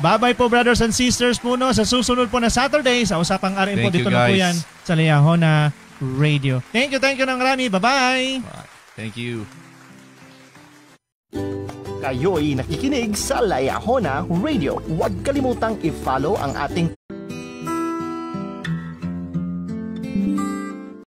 Bye-bye po brothers and sisters po, no? Sa susunod po na Saturday sa Usapang RM po. Dito na po yan sa Layahona Radio. Thank you ng marami. Bye-bye. Thank you. Kayo'y nakikinig sa Layahona Radio. Huwag kalimutang i-follow ang ating